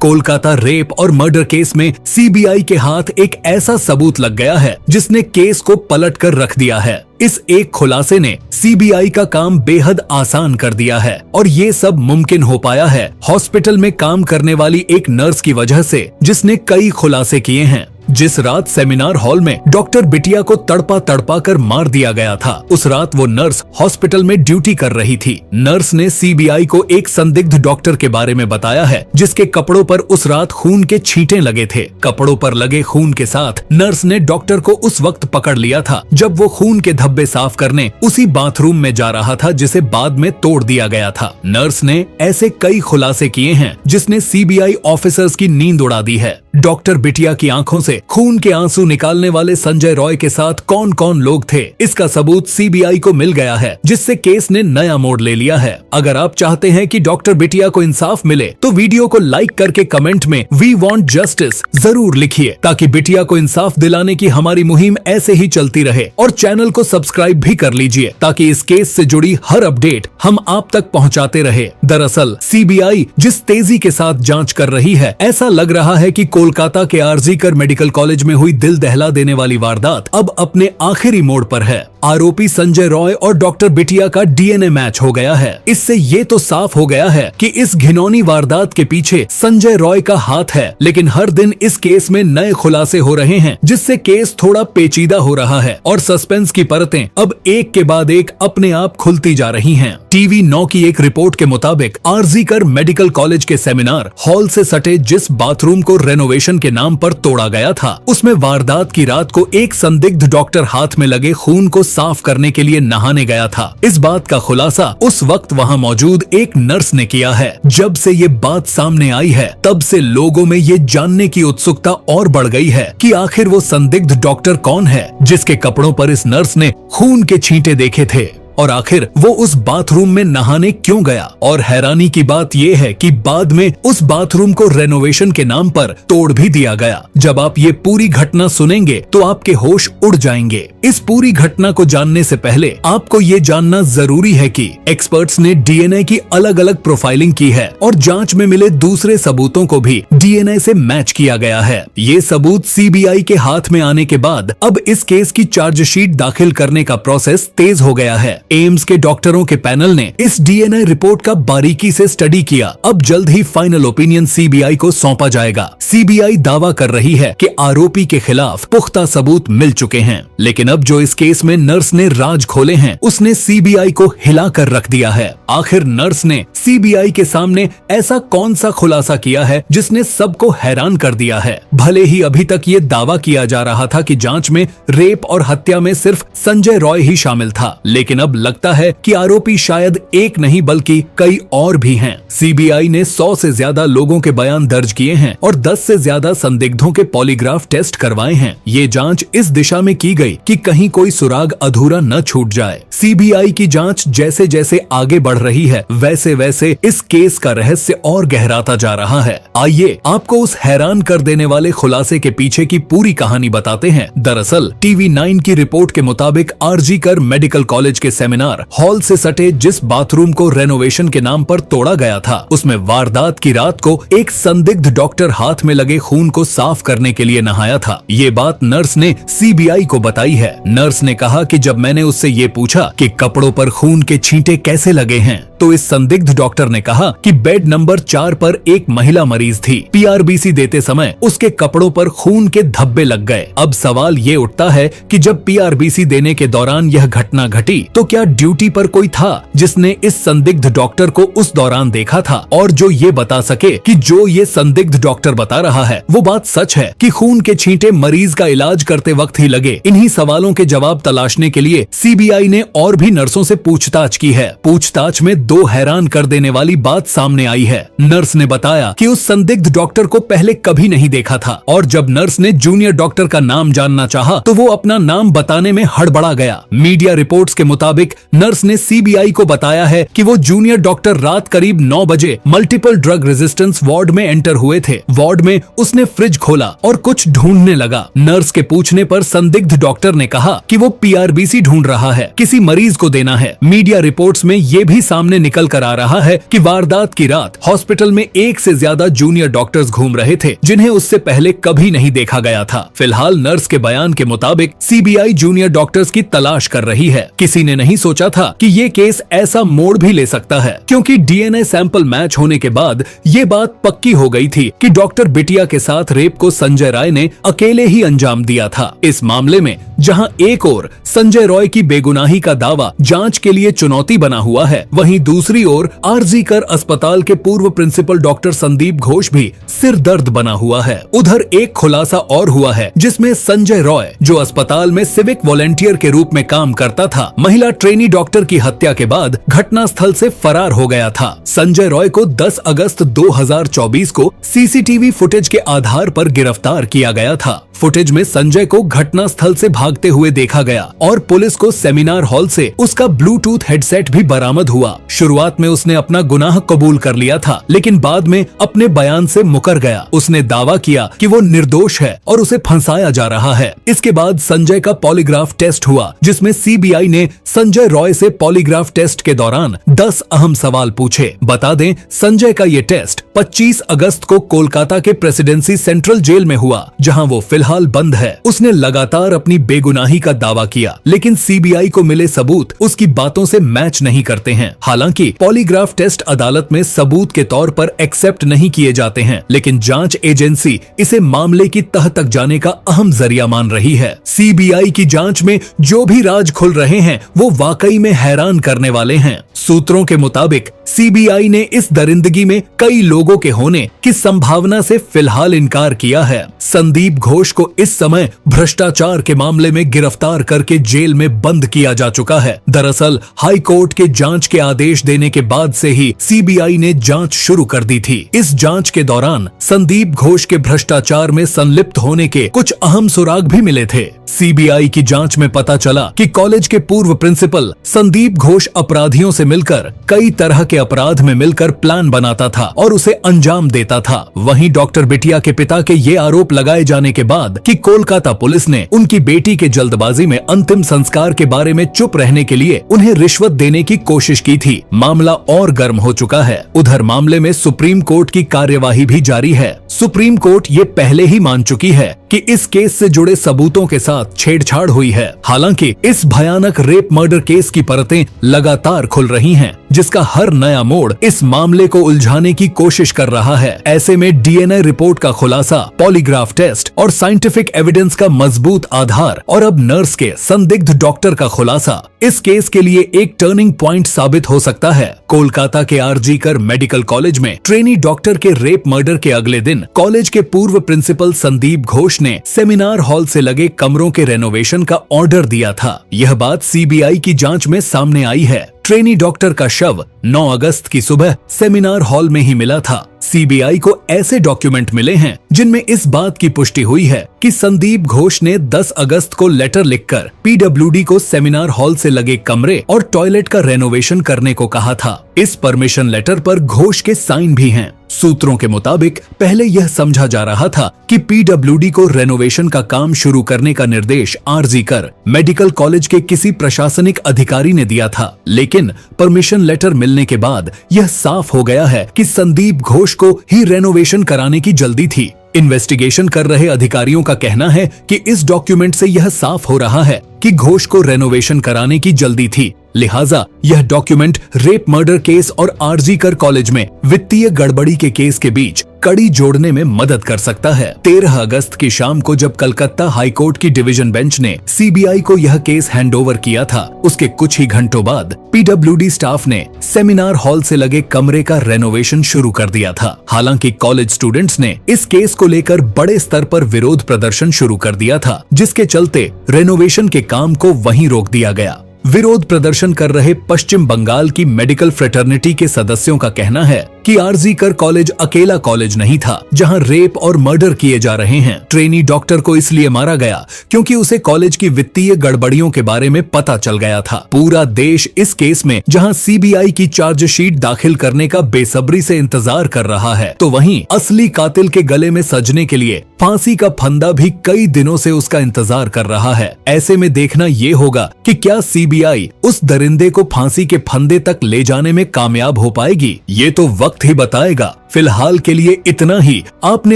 Kolkata rape और murder case में CBI के हाथ एक ऐसा सबूत लग गया है जिसने केस को पलट कर रख दिया है। इस एक खुलासे ने सीबीआई का काम बेहद आसान कर दिया है और ये सब मुमकिन हो पाया है हॉस्पिटल में काम करने वाली एक नर्स की वजह से, जिसने कई खुलासे किए हैं। जिस रात सेमिनार हॉल में डॉक्टर बिटिया को तड़पा तड़पा कर मार दिया गया था, उस रात वो नर्स हॉस्पिटल में ड्यूटी कर रही थी। नर्स ने सीबीआई को एक संदिग्ध डॉक्टर के बारे में बताया है जिसके कपड़ों पर उस रात खून के छींटे लगे थे। कपड़ों पर लगे खून के साथ नर्स ने डॉक्टर को उस वक्त पकड़ लिया था जब वो खून के धब्बे साफ करने उसी बाथरूम में जा रहा था जिसे बाद में तोड़ दिया गया था। नर्स ने ऐसे कई खुलासे किए हैं जिसने सीबीआई ऑफिसर्स की नींद उड़ा दी है। डॉक्टर बिटिया की आंखों से खून के आंसू निकालने वाले संजय रॉय के साथ कौन कौन लोग थे, इसका सबूत सीबीआई को मिल गया है, जिससे केस ने नया मोड़ ले लिया है। अगर आप चाहते हैं कि डॉक्टर बिटिया को इंसाफ मिले तो वीडियो को लाइक करके कमेंट में वी वांट जस्टिस जरूर लिखिए, ताकि बिटिया को इंसाफ दिलाने की हमारी मुहिम ऐसे ही चलती रहे। और चैनल को सब्सक्राइब भी कर लीजिए ताकि इस केस से जुड़ी हर अपडेट हम आप तक पहुंचाते रहे। दरअसल सीबीआई जिस तेजी के साथ जांच कर रही है, ऐसा लग रहा है कि कोलकाता के आरजीकर मेडिकल कॉलेज में हुई दिल दहला देने वाली वारदात अब अपने आखिरी मोड़ पर है। आरोपी संजय रॉय और डॉक्टर बिटिया का डीएनए मैच हो गया है। इससे ये तो साफ हो गया है कि इस घिनौनी वारदात के पीछे संजय रॉय का हाथ है। लेकिन हर दिन इस केस में नए खुलासे हो रहे हैं, जिससे केस थोड़ा पेचीदा हो रहा है और सस्पेंस की परतें अब एक के बाद एक अपने आप खुलती जा रही हैं। टीवी 9 की एक रिपोर्ट के मुताबिक आरजीकर मेडिकल कॉलेज के सेमिनार हॉल से सटे जिस बाथरूम को रेनोवेशन के नाम पर तोड़ा गया था, उसमें वारदात की रात को एक संदिग्ध डॉक्टर हाथ में लगे खून को साफ करने के लिए नहाने गया था। इस बात का खुलासा उस वक्त वहां मौजूद एक नर्स ने किया है। जब से ये बात सामने आई है, तब से लोगों में ये जानने की उत्सुकता और बढ़ गई है कि आखिर वो संदिग्ध डॉक्टर कौन है जिसके कपड़ों पर इस नर्स ने खून के छींटे देखे थे, और आखिर वो उस बाथरूम में नहाने क्यों गया। और हैरानी की बात यह है कि बाद में उस बाथरूम को रेनोवेशन के नाम पर तोड़ भी दिया गया। जब आप ये पूरी घटना सुनेंगे तो आपके होश उड़ जाएंगे। इस पूरी घटना को जानने से पहले आपको ये जानना जरूरी है कि एक्सपर्ट्स ने डीएनए की अलग अलग प्रोफाइलिंग की है और जांच में मिले दूसरे सबूतों को भी डीएनए से मैच किया गया है। ये सबूत सीबीआई के हाथ में आने के बाद अब इस केस की चार्जशीट दाखिल करने का प्रोसेस तेज हो गया है। एम्स के डॉक्टरों के पैनल ने इस डीएनए रिपोर्ट का बारीकी से स्टडी किया। अब जल्द ही फाइनल ओपिनियन सीबीआई को सौंपा जाएगा। सीबीआई दावा कर रही है कि आरोपी के खिलाफ पुख्ता सबूत मिल चुके हैं, लेकिन अब जो इस केस में नर्स ने राज खोले हैं, उसने सीबीआई को हिला कर रख दिया है। आखिर नर्स ने सीबीआई के सामने ऐसा कौन सा खुलासा किया है जिसने सबको हैरान कर दिया है। भले ही अभी तक ये दावा किया जा रहा था कि जांच में रेप और हत्या में सिर्फ संजय रॉय ही शामिल था, लेकिन अब लगता है कि आरोपी शायद एक नहीं बल्कि कई और भी हैं। सीबीआई ने 100 से ज्यादा लोगों के बयान दर्ज किए हैं और 10 से ज्यादा संदिग्धों के पॉलीग्राफ टेस्ट करवाए हैं। ये जांच इस दिशा में की गई कि कहीं कोई सुराग अधूरा न छूट जाए। सीबीआई की जांच जैसे जैसे आगे बढ़ रही है, वैसे वैसे इस केस का रहस्य और गहराता जा रहा है। आइए आपको उस हैरान कर देने वाले खुलासे के पीछे की पूरी कहानी बताते हैं। दरअसल टीवी 9 की रिपोर्ट के मुताबिक आरजीकर मेडिकल कॉलेज के सेमिनार हॉल से सटे जिस बाथरूम को रेनोवेशन के नाम पर तोड़ा गया था, उसमें वारदात की रात को एक संदिग्ध डॉक्टर हाथ में लगे खून को साफ करने के लिए नहाया था। ये बात नर्स ने सीबीआई को बताई है। नर्स ने कहा कि जब मैंने उससे ये पूछा कि कपड़ों पर खून के छींटे कैसे लगे हैं, तो इस संदिग्ध डॉक्टर ने कहा कि बेड नंबर 4 पर एक महिला मरीज थी। पीआरबीसी देते समय उसके कपड़ों पर खून के धब्बे लग गए। अब सवाल ये उठता है कि जब पीआरबीसी देने के दौरान यह घटना घटी तो क्या ड्यूटी पर कोई था जिसने इस संदिग्ध डॉक्टर को उस दौरान देखा था और जो ये बता सके कि जो ये संदिग्ध डॉक्टर बता रहा है वो बात सच है कि खून के छींटे मरीज का इलाज करते वक्त ही लगे। इन्हीं सवालों के जवाब तलाशने के लिए सीबीआई ने और भी नर्सों से पूछताछ की है। पूछताछ में 2 हैरान कर देने वाली बात सामने आई है। नर्स ने बताया कि उस संदिग्ध डॉक्टर को पहले कभी नहीं देखा था और जब नर्स ने जूनियर डॉक्टर का नाम जानना चाहा तो वो अपना नाम बताने में हड़बड़ा गया। मीडिया रिपोर्ट्स के मुताबिक मुताबिक नर्स ने सीबीआई को बताया है कि वो जूनियर डॉक्टर रात करीब 9 बजे मल्टीपल ड्रग रेजिस्टेंस वार्ड में एंटर हुए थे। वार्ड में उसने फ्रिज खोला और कुछ ढूंढने लगा। नर्स के पूछने पर संदिग्ध डॉक्टर ने कहा कि वो पीआरबीसी ढूंढ रहा है, किसी मरीज को देना है। मीडिया रिपोर्ट्स में ये भी सामने निकल कर आ रहा है कि वारदात की रात हॉस्पिटल में 1 से ज्यादा जूनियर डॉक्टर्स घूम रहे थे, जिन्हें उससे पहले कभी नहीं देखा गया था। फिलहाल नर्स के बयान के मुताबिक सीबीआई जूनियर डॉक्टर्स की तलाश कर रही है। किसी ने नहीं सोचा था कि ये केस ऐसा मोड़ भी ले सकता है, क्योंकि डीएनए सैंपल मैच होने के बाद ये बात पक्की हो गई थी कि डॉक्टर बिटिया के साथ रेप को संजय राय ने अकेले ही अंजाम दिया था। इस मामले में जहां एक ओर संजय रॉय की बेगुनाही का दावा जांच के लिए चुनौती बना हुआ है, वहीं दूसरी ओर आरजी कर अस्पताल के पूर्व प्रिंसिपल डॉक्टर संदीप घोष भी सिरदर्द बना हुआ है। उधर एक खुलासा और हुआ है, जिसमें संजय रॉय, जो अस्पताल में सिविक वॉलंटियर के रूप में काम करता था, महिला ट्रेनी डॉक्टर की हत्या के बाद घटना स्थल से फरार हो गया था। संजय रॉय को 10 अगस्त 2024 को सीसीटीवी फुटेज के आधार पर गिरफ्तार किया गया था। फुटेज में संजय को घटना स्थल से भागते हुए देखा गया और पुलिस को सेमिनार हॉल से उसका ब्लूटूथ हेडसेट भी बरामद हुआ। शुरुआत में उसने अपना गुनाह कबूल कर लिया था, लेकिन बाद में अपने बयान से मुकर गया। उसने दावा किया कि वो निर्दोष है और उसे फंसाया जा रहा है। इसके बाद संजय का पॉलीग्राफ टेस्ट हुआ, जिसमें सीबीआई ने संजय रॉय से पॉलीग्राफ टेस्ट के दौरान 10 अहम सवाल पूछे। बता दें, संजय का ये टेस्ट 25 अगस्त को कोलकाता के प्रेसिडेंसी सेंट्रल जेल में हुआ, जहां वो फिलहाल बंद है। उसने लगातार अपनी बेगुनाही का दावा किया, लेकिन सीबीआई को मिले सबूत उसकी बातों से मैच नहीं करते हैं। हालांकि पॉलीग्राफ टेस्ट अदालत में सबूत के तौर पर एक्सेप्ट नहीं किए जाते हैं, लेकिन जांच एजेंसी इसे मामले की तह तक जाने का अहम जरिया मान रही है। सीबीआई की जांच में जो भी राज खुल रहे हैं, वो वाकई में हैरान करने वाले हैं। सूत्रों के मुताबिक सीबीआई ने इस दरिंदगी में कई लोगों के होने की संभावना से फिलहाल इनकार किया है। संदीप घोष को इस समय भ्रष्टाचार के मामले में गिरफ्तार करके जेल में बंद किया जा चुका है। दरअसल हाई कोर्ट के जांच के आदेश देने के बाद से ही सीबीआई ने जांच शुरू कर दी थी। इस जांच के दौरान संदीप घोष के भ्रष्टाचार में संलिप्त होने के कुछ अहम सुराग भी मिले थे। सीबीआई की जांच में पता चला कि कॉलेज के पूर्व प्रिंसिपल संदीप घोष अपराधियों से मिलकर कई तरह के अपराध में मिलकर प्लान बनाता था और उसे अंजाम देता था। वहीं डॉक्टर बिटिया के पिता के ये आरोप लगाए जाने के बाद कि कोलकाता पुलिस ने उनकी बेटी के जल्दबाजी में अंतिम संस्कार के बारे में चुप रहने के लिए उन्हें रिश्वत देने की कोशिश की थी, मामला और गर्म हो चुका है। उधर मामले में सुप्रीम कोर्ट की कार्यवाही भी जारी है। सुप्रीम कोर्ट ये पहले ही मान चुकी है कि इस केस से जुड़े सबूतों के साथ छेड़छाड़ हुई है। हालांकि इस भयानक रेप मर्डर केस की परतें लगातार खुल रही हैं, जिसका हर नया मोड़ इस मामले को उलझाने की कोशिश कर रहा है। ऐसे में डीएनए रिपोर्ट का खुलासा, पॉलीग्राफ टेस्ट और साइंटिफिक एविडेंस का मजबूत आधार और अब नर्स के संदिग्ध डॉक्टर का खुलासा इस केस के लिए एक टर्निंग पॉइंट साबित हो सकता है। कोलकाता के आरजी कर मेडिकल कॉलेज में ट्रेनी डॉक्टर के रेप मर्डर के अगले दिन कॉलेज के पूर्व प्रिंसिपल संदीप घोष ने सेमिनार हॉल से लगे कमरों के रेनोवेशन का ऑर्डर दिया था। यह बात सीबीआई की जांच में सामने आई है। ट्रेनी डॉक्टर का शव 9 अगस्त की सुबह सेमिनार हॉल में ही मिला था। सीबीआई को ऐसे डॉक्यूमेंट मिले हैं जिनमें इस बात की पुष्टि हुई है कि संदीप घोष ने 10 अगस्त को लेटर लिखकर पीडब्ल्यूडी को सेमिनार हॉल से लगे कमरे और टॉयलेट का रेनोवेशन करने को कहा था। इस परमिशन लेटर पर घोष के साइन भी हैं। सूत्रों के मुताबिक पहले यह समझा जा रहा था कि पीडब्ल्यूडी को रेनोवेशन का काम शुरू करने का निर्देश आरजी कर मेडिकल कॉलेज के किसी प्रशासनिक अधिकारी ने दिया था, लेकिन परमिशन लेटर मिलने के बाद यह साफ हो गया है कि संदीप घोष को ही रेनोवेशन कराने की जल्दी थी। इन्वेस्टिगेशन कर रहे अधिकारियों का कहना है कि इस डॉक्यूमेंट से यह साफ हो रहा है कि घोष को रेनोवेशन कराने की जल्दी थी, लिहाजा यह डॉक्यूमेंट रेप मर्डर केस और आरजी कर कॉलेज में वित्तीय गड़बड़ी के केस के बीच कड़ी जोड़ने में मदद कर सकता है। 13 अगस्त की शाम को जब कलकत्ता हाईकोर्ट की डिवीजन बेंच ने सीबीआई को यह केस हैंडओवर किया था, उसके कुछ ही घंटों बाद पीडब्ल्यूडी स्टाफ ने सेमिनार हॉल से लगे कमरे का रेनोवेशन शुरू कर दिया था। हालांकि कॉलेज स्टूडेंट्स ने इस केस को लेकर बड़े स्तर पर विरोध प्रदर्शन शुरू कर दिया था, जिसके चलते रेनोवेशन के काम को वहीं रोक दिया गया। विरोध प्रदर्शन कर रहे पश्चिम बंगाल की मेडिकल फ्रेटर्निटी के सदस्यों का कहना है कि आरजी कर कॉलेज अकेला कॉलेज नहीं था जहां रेप और मर्डर किए जा रहे हैं। ट्रेनी डॉक्टर को इसलिए मारा गया क्योंकि उसे कॉलेज की वित्तीय गड़बड़ियों के बारे में पता चल गया था। पूरा देश इस केस में जहां सीबीआई की चार्जशीट दाखिल करने का बेसब्री से इंतजार कर रहा है, तो वहीं असली कातिल के गले में सजने के लिए फांसी का फंदा भी कई दिनों से उसका इंतजार कर रहा है। ऐसे में देखना ये होगा कि क्या सीबीआई उस दरिंदे को फांसी के फंदे तक ले जाने में कामयाब हो पाएगी। ये तो वक्त ही बताएगा। फिलहाल के लिए इतना ही। आपने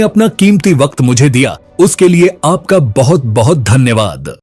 अपना कीमती वक्त मुझे दिया, उसके लिए आपका बहुत बहुत धन्यवाद।